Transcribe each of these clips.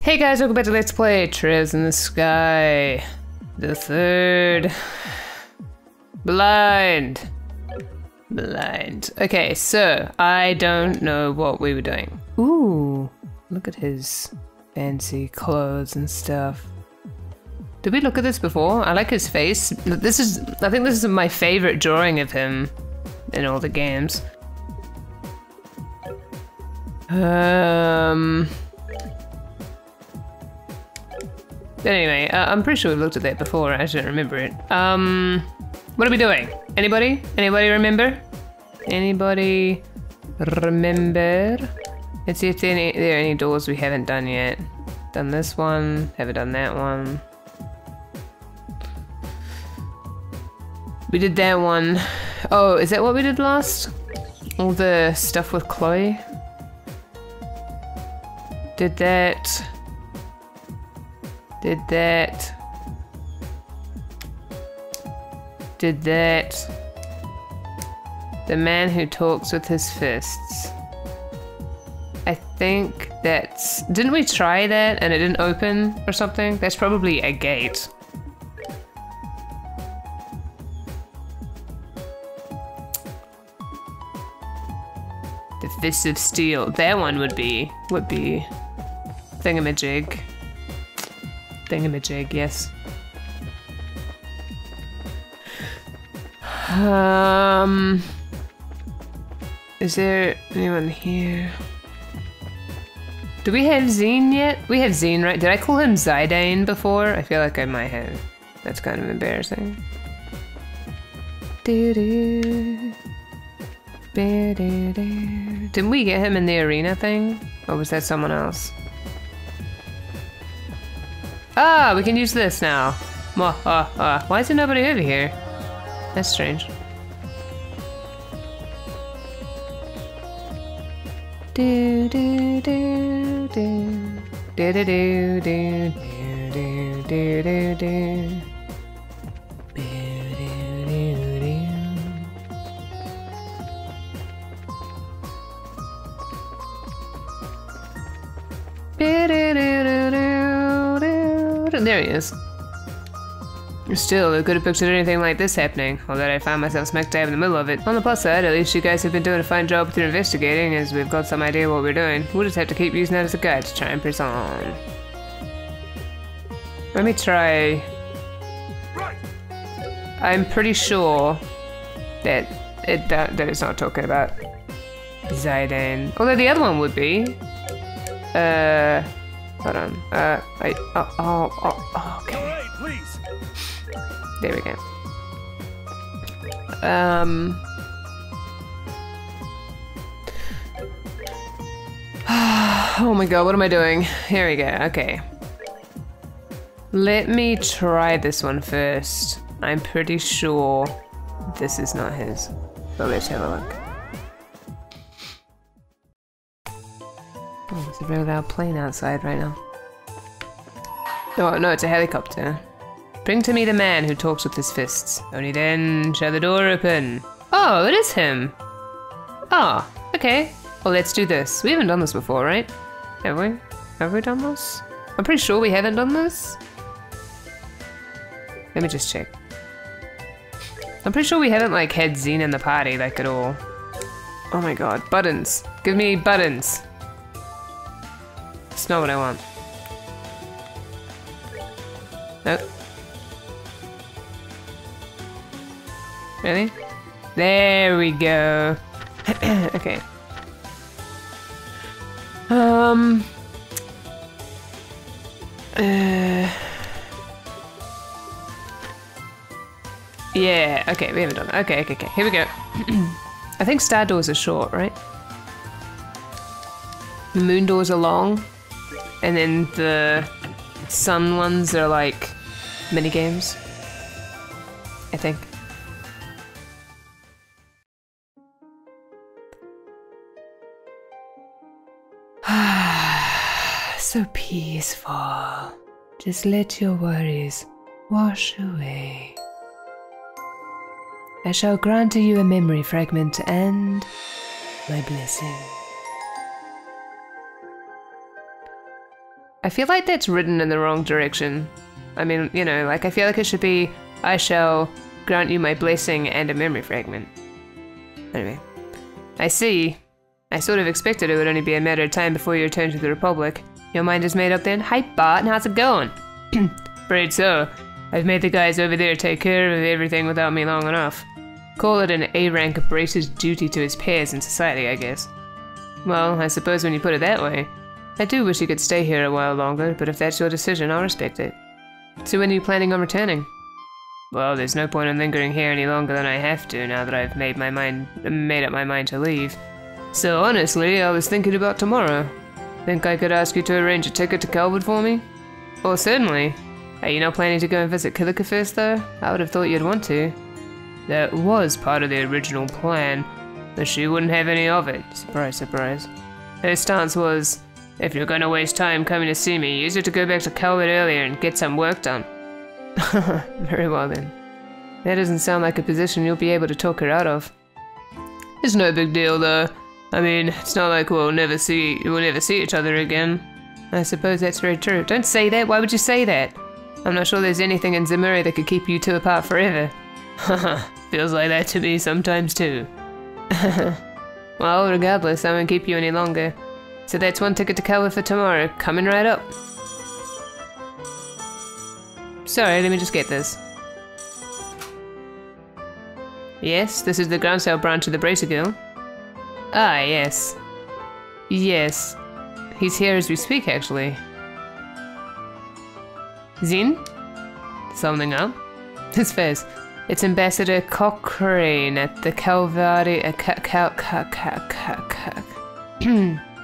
Hey guys, welcome back to Let's Play Trails in the Sky. The third. Blind. Okay, so I don't know what we were doing. Ooh, look at his fancy clothes and stuff. Did we look at this before? I like his face. I think this is my favorite drawing of him in all the games. Anyway, I'm pretty sure we've looked at that before. I just don't remember it. What are we doing? Anybody? Anybody remember? Anybody remember? Let's see if there are any doors we haven't done yet. Done this one. Haven't done that one. We did that one. Oh, is that what we did last? All the stuff with Chloe? Did that. Did that. Did that. The man who talks with his fists. I think that's... Didn't we try that and it didn't open or something? That's probably a gate. The Fists of Steel. That one would be thingamajig. Thingamajig, yes. Is there anyone here? Do we have Zine yet? We have Zine, right? Did I call him Zidane before? I feel like I might have. That's kind of embarrassing. Didn't we get him in the arena thing? Or was that someone else? Ah, we can use this now. Why is there nobody over here? That's strange. Do do do do do do do do do do do do. There he is. Still, I could have pictured anything like this happening, although I found myself smack dab in the middle of it. On the plus side, at least you guys have been doing a fine job with your investigating, as we've got some idea what we're doing. We'll just have to keep using that as a guide to try and press on. Let me try... I'm pretty sure that it's not talking about Zidane. Although the other one would be. Hold on. Okay. There we go. Oh my god, what am I doing? Here we go, okay. Let me try this one first. I'm pretty sure this is not his. But let's have a look. Oh, there's a very loud plane outside right now. Oh, no, it's a helicopter. Bring to me the man who talks with his fists. Only then shall the door open. Oh, it is him. Oh, okay. Well, let's do this. We haven't done this before, right? Have we? Have we done this? I'm pretty sure we haven't done this. Let me just check. I'm pretty sure we haven't, like, had Zine in the party, like, at all. Oh my god. Buttons. Give me buttons. It's not what I want. Nope. Really? There we go. Okay. Yeah, okay, we haven't done that. Okay, here we go. I think star doors are short, right? The moon doors are long. And then the sun ones are like mini games. I think. So peaceful. Just let your worries wash away. I shall grant to you a memory fragment and my blessing. I feel like that's written in the wrong direction. I mean, you know, like I feel like it should be, I shall grant you my blessing and a memory fragment. Anyway. I see. I sort of expected it would only be a matter of time before you return to the Republic. Your mind is made up then? Hi Bart, how's it going? Afraid so. I've made the guys over there take care of everything without me long enough. Call it an A-rank bracer's duty to his peers in society, I guess. Well, I suppose when you put it that way. I do wish you could stay here a while longer, but if that's your decision, I'll respect it. So when are you planning on returning? Well, there's no point in lingering here any longer than I have to now that I've made up my mind to leave. So honestly, I was thinking about tomorrow. Think I could ask you to arrange a ticket to Calvert for me? Well, certainly. Are you not planning to go and visit Kilika first, though? I would have thought you'd want to. That was part of the original plan, but she wouldn't have any of it. Surprise, surprise. Her stance was, if you're gonna waste time coming to see me, use it to go back to Calvert earlier and get some work done. Very well then. That doesn't sound like a position you'll be able to talk her out of. It's no big deal though. I mean, it's not like we'll never see each other again. I suppose that's very true. Don't say that, why would you say that? I'm not sure there's anything in Zemuri that could keep you two apart forever. Haha, feels like that to me sometimes too. Well, regardless, I won't keep you any longer. So that's one ticket to Calvert for tomorrow, coming right up. Sorry, let me just get this. Yes, this is the ground sale branch of the Bracer Guild. Ah, yes. Yes. He's here as we speak, actually. Zin? Something up? His face. It's Ambassador Cochrane at the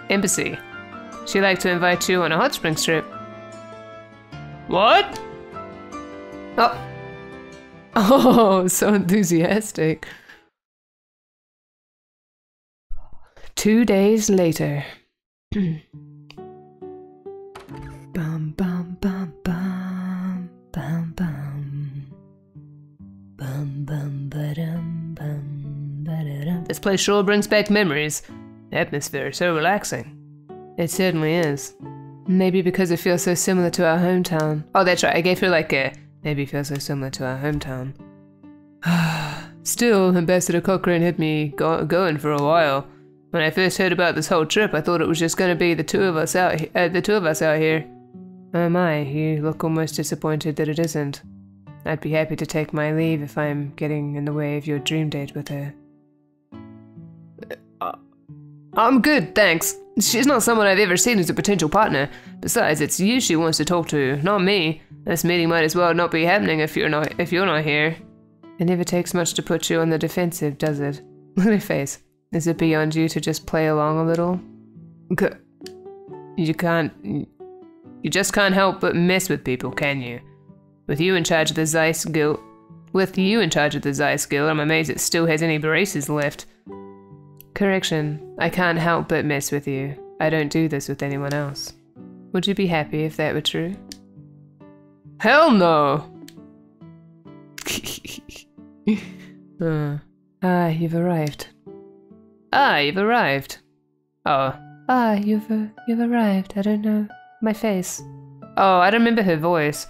Embassy. She'd like to invite you on a hot springs trip. What? Oh. Oh, so enthusiastic. 2 days later. Bum bum bum bum bum bum. Bum bum ba-dum bum ba-da-dum. This place sure brings back memories. The atmosphere is so relaxing. It certainly is. Maybe because it feels so similar to our hometown. Oh, that's right. I gave her like a maybe feels so similar to our hometown. Still, Ambassador Cochrane had me going for a while. When I first heard about this whole trip, I thought it was just going to be the two of us out here. Oh my, you look almost disappointed that it isn't. I'd be happy to take my leave if I'm getting in the way of your dream date with her. I'm good, thanks. She's not someone I've ever seen as a potential partner. Besides, it's you she wants to talk to, not me. This meeting might as well not be happening if you're not here. It never takes much to put you on the defensive, does it? Look at her face. Is it beyond you to just play along a little? You just can't help but mess with people, can you? With you in charge of the Zeiss Guild, I'm amazed it still has any braces left. Correction, I can't help but mess with you. I don't do this with anyone else. Would you be happy if that were true? Hell no! You've arrived. You've arrived. Oh. You've arrived. I don't know. My face. Oh, I don't remember her voice.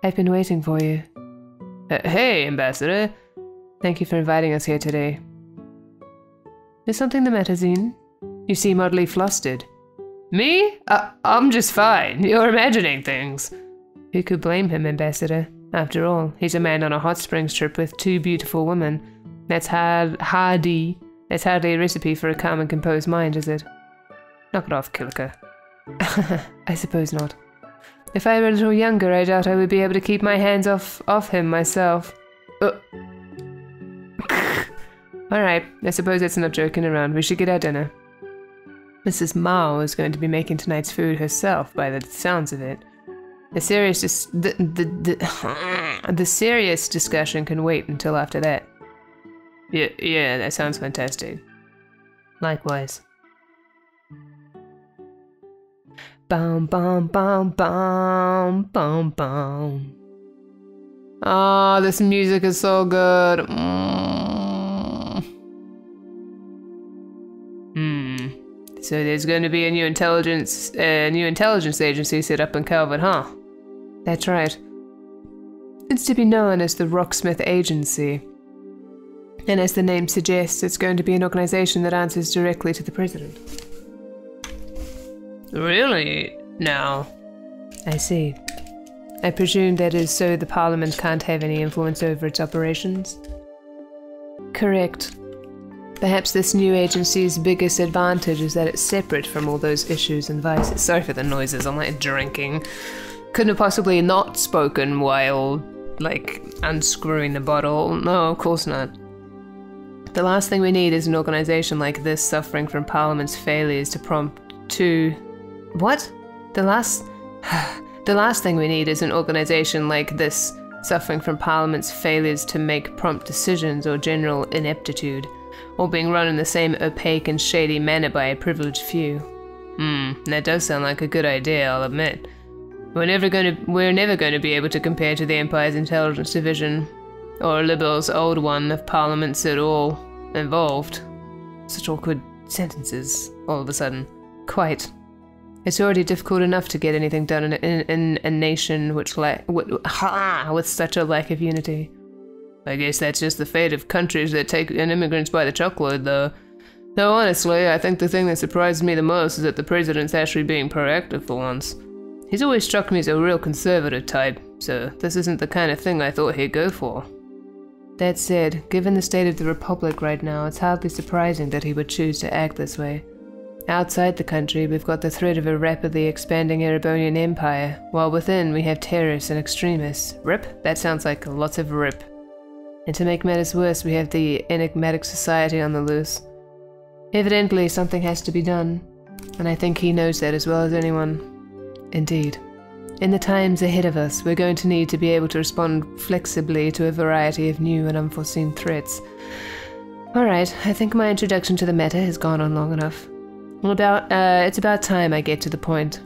I've been waiting for you. Hey, Ambassador. Thank you for inviting us here today. Is something the matter, Zine? You seem oddly flustered. Me? I'm just fine. You're imagining things. Who could blame him, Ambassador? After all, he's a man on a hot springs trip with 2 beautiful women. That's hardly a recipe for a calm and composed mind, is it? Knock it off, Kilika. I suppose not. If I were a little younger, I doubt I would be able to keep my hands off him myself. Alright, I suppose that's enough joking around. We should get our dinner. Mrs. Mao is going to be making tonight's food herself, by the sounds of it. The serious discussion can wait until after that. Yeah, that sounds fantastic. Likewise. Bum bum bum bum bum bum. Ah, this music is so good. So there's going to be a new intelligence agency set up in Calvert, huh? That's right. It's to be known as the Rocksmith Agency. And as the name suggests, it's going to be an organization that answers directly to the president. Really? Now? I see. I presume that is so the Parliament can't have any influence over its operations? Correct. Perhaps this new agency's biggest advantage is that it's separate from all those issues and vices. Sorry for the noises, I'm like drinking. Couldn't have possibly not spoken while, like, unscrewing the bottle. No, of course not. The last thing we need is an organization like this suffering from Parliament's failures to prompt to... What? The last thing we need is an organization like this suffering from Parliament's failures to make prompt decisions or general ineptitude, or being run in the same opaque and shady manner by a privileged few. That does sound like a good idea, I'll admit. We're never going to be able to compare to the Empire's intelligence division, or Liberal's old one if Parliament's at all involved. Such awkward sentences, all of a sudden. Quite. It's already difficult enough to get anything done in a nation with such a lack of unity. I guess that's just the fate of countries that take in immigrants by the truckload, though. Though honestly, I think the thing that surprises me the most is that the president's actually being proactive for once. He's always struck me as a real conservative type, so this isn't the kind of thing I thought he'd go for. That said, given the state of the Republic right now, it's hardly surprising that he would choose to act this way. Outside the country, we've got the threat of a rapidly expanding Erebonian empire, while within we have terrorists and extremists. Rip? That sounds like lots of rip. And to make matters worse, we have the enigmatic society on the loose. Evidently, something has to be done, and I think he knows that as well as anyone. Indeed. In the times ahead of us, we're going to need to be able to respond flexibly to a variety of new and unforeseen threats. Alright, I think my introduction to the matter has gone on long enough. It's about time I get to the point.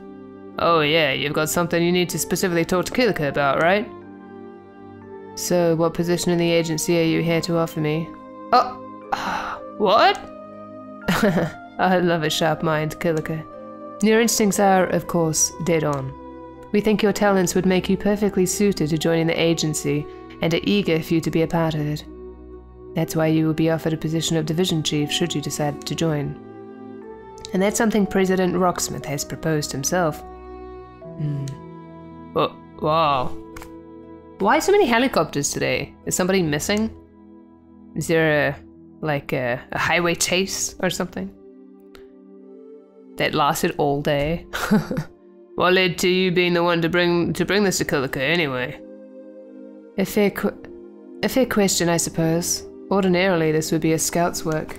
Oh yeah, you've got something you need to specifically talk to Kilika about, right? So, what position in the agency are you here to offer me? Oh, what? I love a sharp mind, Kilika. Your instincts are, of course, dead on. We think your talents would make you perfectly suited to joining the agency, and are eager for you to be a part of it. That's why you will be offered a position of division chief should you decide to join. And that's something President Rocksmith has proposed himself. Oh, wow. Why so many helicopters today? Is somebody missing? Is there a highway chase or something? That lasted all day? What led to you being the one to bring this to Kilika anyway? A fair question, I suppose. Ordinarily, this would be a scout's work.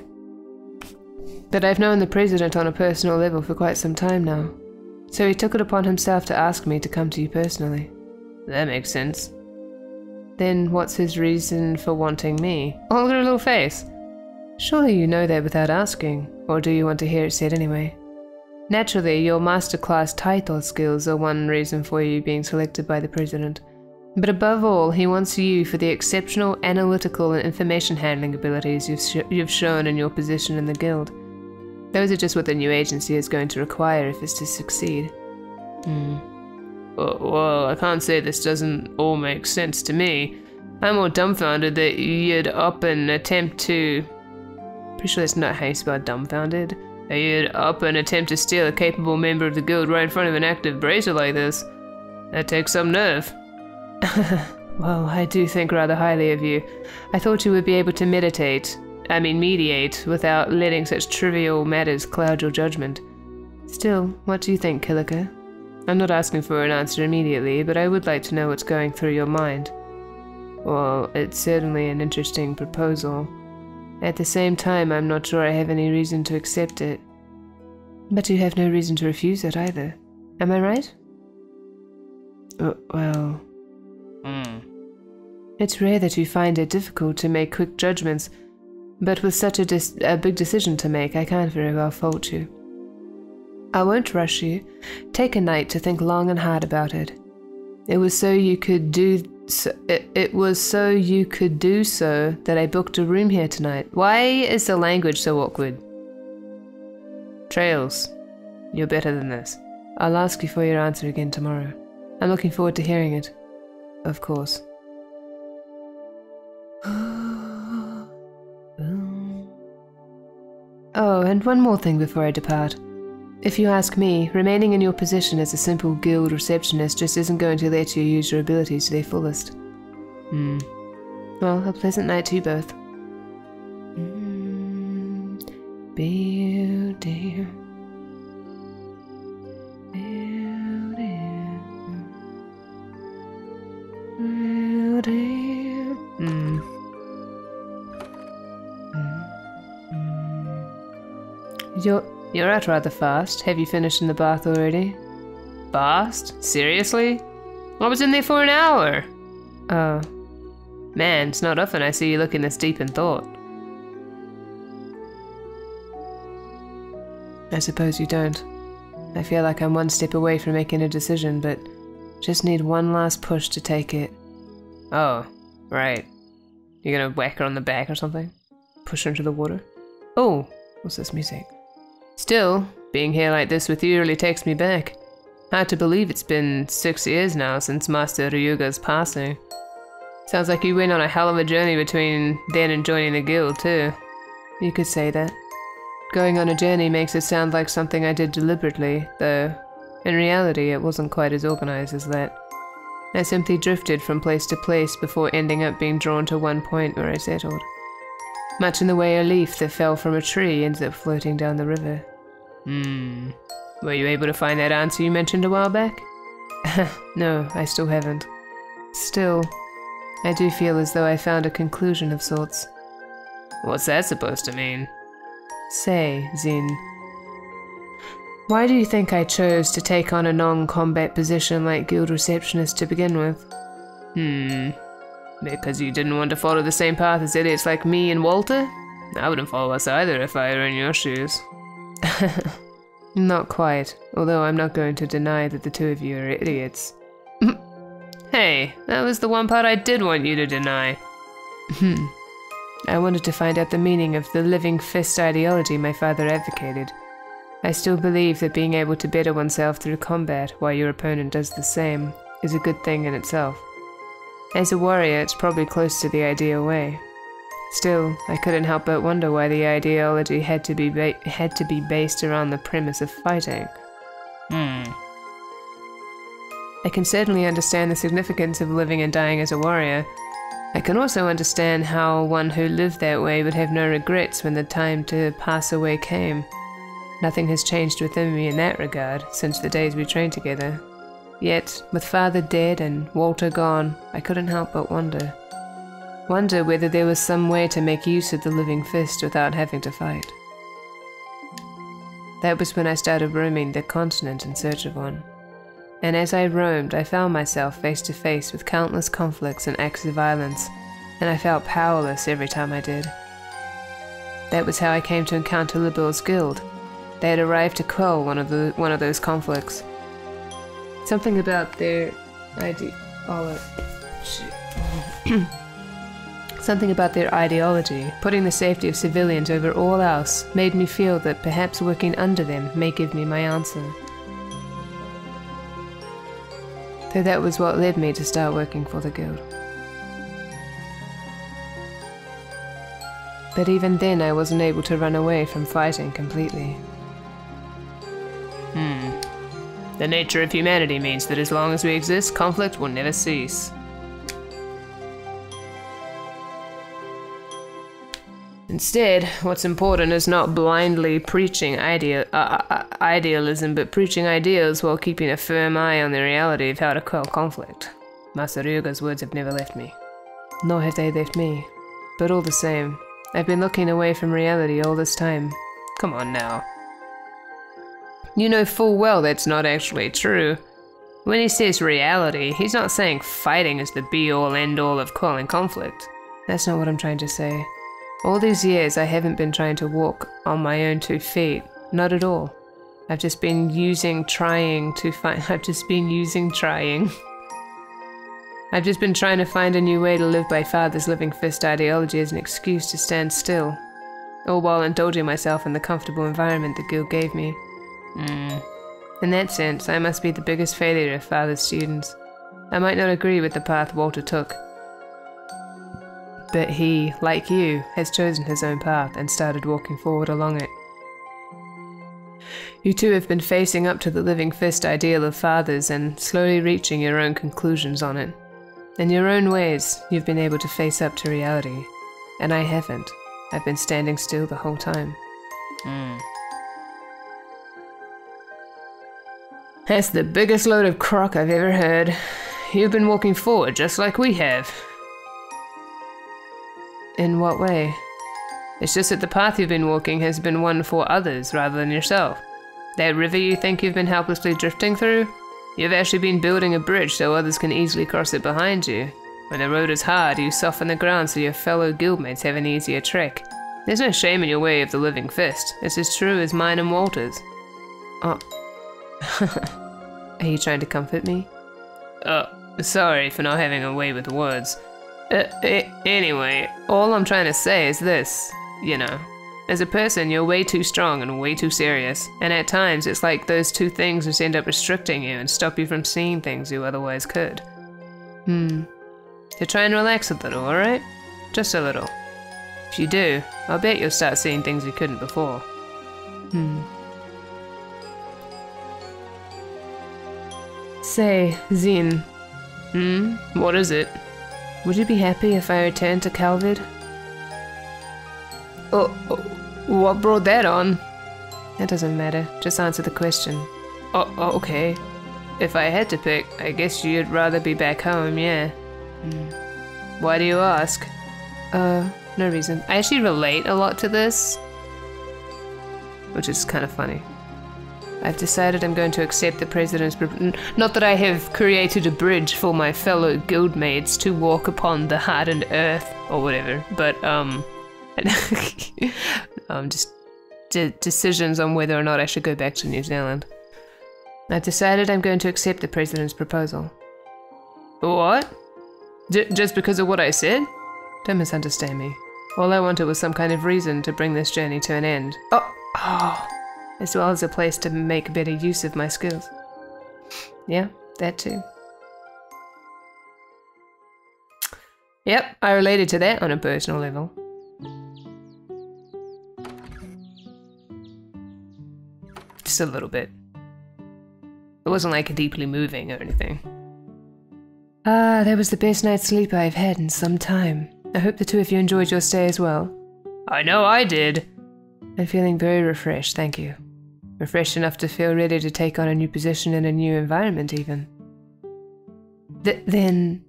But I've known the president on a personal level for quite some time now, so he took it upon himself to ask me to come to you personally. That makes sense. Then what's his reason for wanting me? Oh, look at her little face. Surely you know that without asking, or do you want to hear it said anyway? Naturally, your masterclass title skills are one reason for you being selected by the president. But above all, he wants you for the exceptional analytical and information handling abilities you've shown in your position in the guild. Those are just what the new agency is going to require if it's to succeed. Well, I can't say this doesn't all make sense to me. I'm more dumbfounded that you'd up an attempt to... Pretty sure that's not how you spell dumbfounded. That you'd up an attempt to steal a capable member of the guild right in front of an active bracer like this. That takes some nerve. Well, I do think rather highly of you. I thought you would be able to mediate without letting such trivial matters cloud your judgment. Still, what do you think, Kilika? I'm not asking for an answer immediately, but I would like to know what's going through your mind. Well, it's certainly an interesting proposal. At the same time, I'm not sure I have any reason to accept it. But you have no reason to refuse it either. Am I right? Well... It's rare that you find it difficult to make quick judgments, but with such a big decision to make, I can't very well fault you. I won't rush you. Take a night to think long and hard about it. It was so you could do so that I booked a room here tonight. Why is the language so awkward? Trails, you're better than this. I'll ask you for your answer again tomorrow. I'm looking forward to hearing it. Of course. Oh, and one more thing before I depart. If you ask me, remaining in your position as a simple guild receptionist just isn't going to let you use your abilities to their fullest. Well, a pleasant night to you both. Beauty. You're out rather fast. Have you finished in the bath already? Fast? Seriously? I was in there for an hour. Oh. Man, it's not often I see you looking this deep in thought. I suppose you don't. I feel like I'm one step away from making a decision, but just need one last push to take it. Oh, right. You're gonna whack her on the back or something? Push her into the water? Oh, what's this music? Still, being here like this with you really takes me back. Hard to believe it's been 6 years now since Master Ryuga's passing. Sounds like you went on a hell of a journey between then and joining the guild too. You could say that. Going on a journey makes it sound like something I did deliberately, though in reality it wasn't quite as organized as that. I simply drifted from place to place before ending up being drawn to one point where I settled. Much in the way a leaf that fell from a tree ends up floating down the river. Were you able to find that answer you mentioned a while back? No, I still haven't. Still, I do feel as though I found a conclusion of sorts. What's that supposed to mean? Say, Zin, why do you think I chose to take on a non-combat position like guild receptionist to begin with? Because you didn't want to follow the same path as idiots like me and Walter? I wouldn't follow us either if I were in your shoes. Not quite, although I'm not going to deny that the two of you are idiots. Hey, that was the one part I did want you to deny. I wanted to find out the meaning of the living fist ideology my father advocated. I still believe that being able to better oneself through combat while your opponent does the same is a good thing in itself. As a warrior, it's probably close to the ideal way. Still, I couldn't help but wonder why the ideology had to be based around the premise of fighting. I can certainly understand the significance of living and dying as a warrior. I can also understand how one who lived that way would have no regrets when the time to pass away came. Nothing has changed within me in that regard since the days we trained together. Yet, with father dead and Walter gone, I couldn't help but wonder. Wonder whether there was some way to make use of the living fist without having to fight. That was when I started roaming the continent in search of one. And as I roamed, I found myself face to face with countless conflicts and acts of violence, and I felt powerless every time I did. That was how I came to encounter Liberal's guild. They had arrived to quell one of those conflicts. Something about their ideology, putting the safety of civilians over all else, made me feel that perhaps working under them may give me my answer. Though that was what led me to start working for the guild. But even then I wasn't able to run away from fighting completely. The nature of humanity means that as long as we exist, conflict will never cease. Instead, what's important is not blindly preaching idealism, but preaching ideals while keeping a firm eye on the reality of how to quell conflict. Master Ryuga's words have never left me. Nor have they left me. But all the same, I've been looking away from reality all this time. Come on now. You know full well that's not actually true. When he says reality, he's not saying fighting is the be-all end-all of quelling conflict. That's not what I'm trying to say. All these years I haven't been trying to walk on my own 2 feet. Not at all. I've just been trying to find a new way to live by Father's living fist ideology as an excuse to stand still. all while indulging myself in the comfortable environment the guild gave me. In that sense, I must be the biggest failure of Father's students. I might not agree with the path Walter took, but he, like you, has chosen his own path and started walking forward along it. You two have been facing up to the living fist ideal of Father's and slowly reaching your own conclusions on it. In your own ways, you've been able to face up to reality, and I haven't. I've been standing still the whole time. That's the biggest load of crock I've ever heard. You've been walking forward just like we have. In what way? It's just that the path you've been walking has been one for others rather than yourself. That river you think you've been helplessly drifting through? You've actually been building a bridge so others can easily cross it behind you. When the road is hard, you soften the ground so your fellow guildmates have an easier trek. There's no shame in your way of the living fist. It's as true as mine and Walter's. Oh. Are you trying to comfort me? Sorry for not having a way with words. Anyway, all I'm trying to say is this, you know. As a person, you're way too strong and way too serious, and at times it's like those two things just end up restricting you and stop you from seeing things you otherwise could. So try and relax a little, alright? Just a little. If you do, I'll bet you'll start seeing things you couldn't before. Say, Zin. What is it? Would you be happy if I returned to Calvid? Oh, what brought that on? That doesn't matter. Just answer the question. Oh, okay. If I had to pick, I guess you'd rather be back home, yeah. Why do you ask? No reason. I actually relate a lot to this, which is kind of funny. I've decided I'm going to accept the president's not that I have created a bridge for my fellow guildmates to walk upon the hardened earth or whatever, but just decisions on whether or not I should go back to New Zealand. I've decided I'm going to accept the president's proposal. What? Just because of what I said? Don't misunderstand me. All I wanted was some kind of reason to bring this journey to an end. Oh. As well as a place to make better use of my skills. Yeah, that too. Yep, I related to that on a personal level. Just a little bit. It wasn't like deeply moving or anything. That was the best night's sleep I've had in some time. I hope the two of you enjoyed your stay as well. I know I did. I'm feeling very refreshed, thank you. Refreshed enough to feel ready to take on a new position in a new environment, even. Then,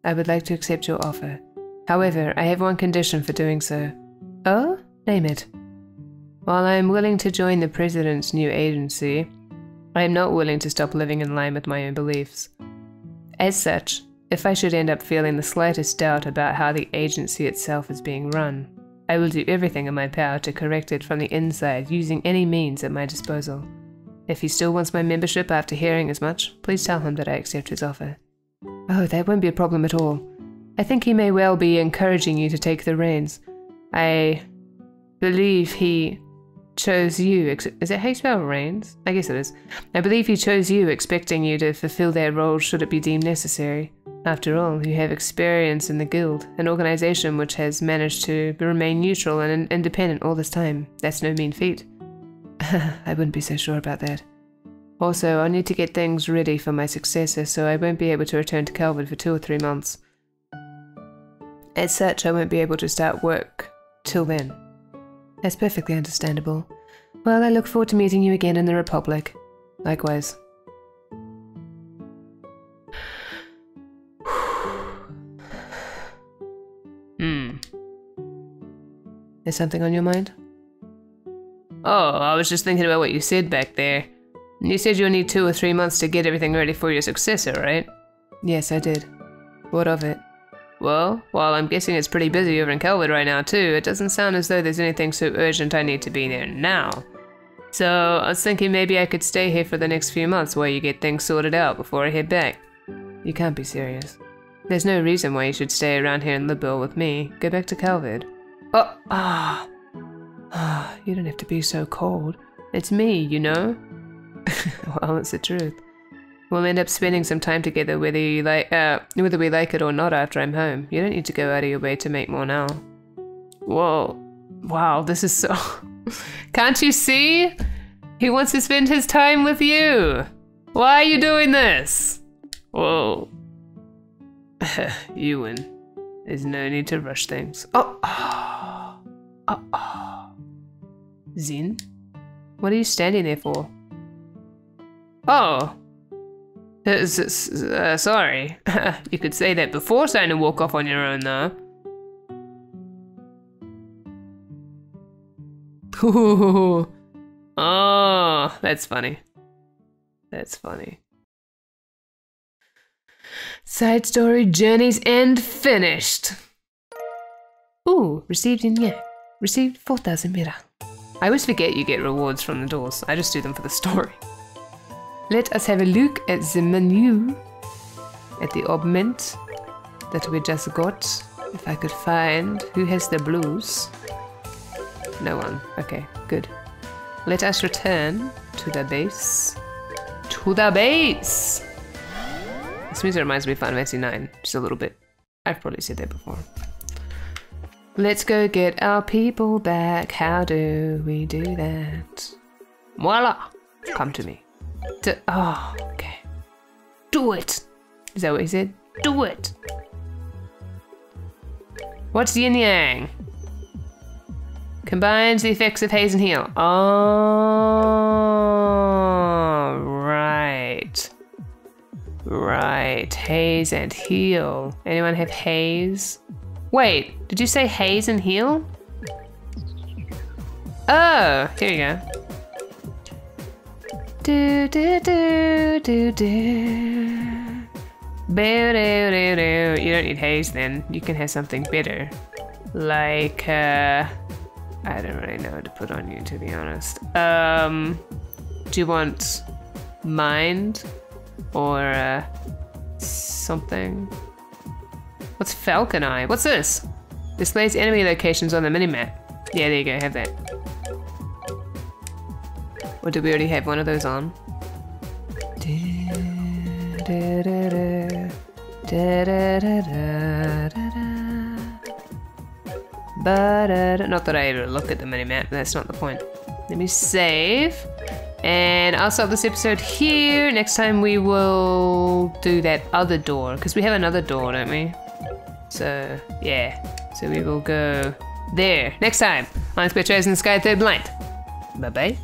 I would like to accept your offer. However, I have one condition for doing so. Oh? Name it. While I am willing to join the President's new agency, I am not willing to stop living in line with my own beliefs. As such, if I should end up feeling the slightest doubt about how the agency itself is being run, I will do everything in my power to correct it from the inside using any means at my disposal. If he still wants my membership after hearing as much, please tell him that I accept his offer. Oh, that won't be a problem at all. I think he may well be encouraging you to take the reins. I believe he chose you. Is it how you spell reins? I guess it is. I believe he chose you, expecting you to fulfill that role should it be deemed necessary. After all, you have experience in the guild, an organization which has managed to remain neutral and independent all this time. That's no mean feat. I wouldn't be so sure about that. Also, I'll need to get things ready for my successor, so I won't be able to return to Calvin for 2 or 3 months. As such, I won't be able to start work till then. That's perfectly understandable. Well, I look forward to meeting you again in the Republic. Likewise. Is something on your mind? Oh, I was just thinking about what you said back there. You said you'll need 2 or 3 months to get everything ready for your successor, right? Yes, I did. What of it? Well, while I'm guessing it's pretty busy over in Kelwood right now too, it doesn't sound as though there's anything so urgent I need to be there now. So, I was thinking maybe I could stay here for the next few months while you get things sorted out before I head back. You can't be serious. There's no reason why you should stay around here in Liberl with me. Go back to Calvid. You don't have to be so cold. It's me, you know? Well, it's the truth. We'll end up spending some time together whether we like it or not after I'm home. You don't need to go out of your way to make more now. Whoa. Wow, this is so... Can't you see? He wants to spend his time with you. Why are you doing this? Whoa. You win. There's no need to rush things. Zin? What are you standing there for? Oh. Sorry. You could say that before starting to walk off on your own, though. Ooh. Oh, that's funny. That's funny. Side story, journey's end finished. Ooh, received in yen. Received 4,000 mira. I always forget you get rewards from the doors. I just do them for the story. Let us have a look at the menu. At the augment that we just got. If I could find who has the blues. No one. Okay, good. Let us return to the base. To the base! This music reminds me of Finalizing 9, just a little bit. I've probably said that before. Let's go get our people back. How do we do that? Voila! Come to me. Oh, okay. Do it! Is that what he said? Do it! What's yin yang? Combines the effects of haze and heal. Oh, right. Right, haze and heal. Anyone have haze? Wait, did you say haze and heal? Oh, here you go. Do do do do do. Boo, do, do, do. You don't need haze then. You can have something better. Like, I don't really know what to put on you, to be honest. Do you want mind? Or, something? What's Falcon Eye? What's this? Displays enemy locations on the minimap. Yeah, there you go, have that. Or did we already have one of those on? Not that I ever look at the minimap, that's not the point. Let me save. And I'll stop this episode here. Next time we will do that other door, because we have another door, don't we? So, yeah. So we will go there next time on Spectres in the Sky Third Blind. Bye-bye.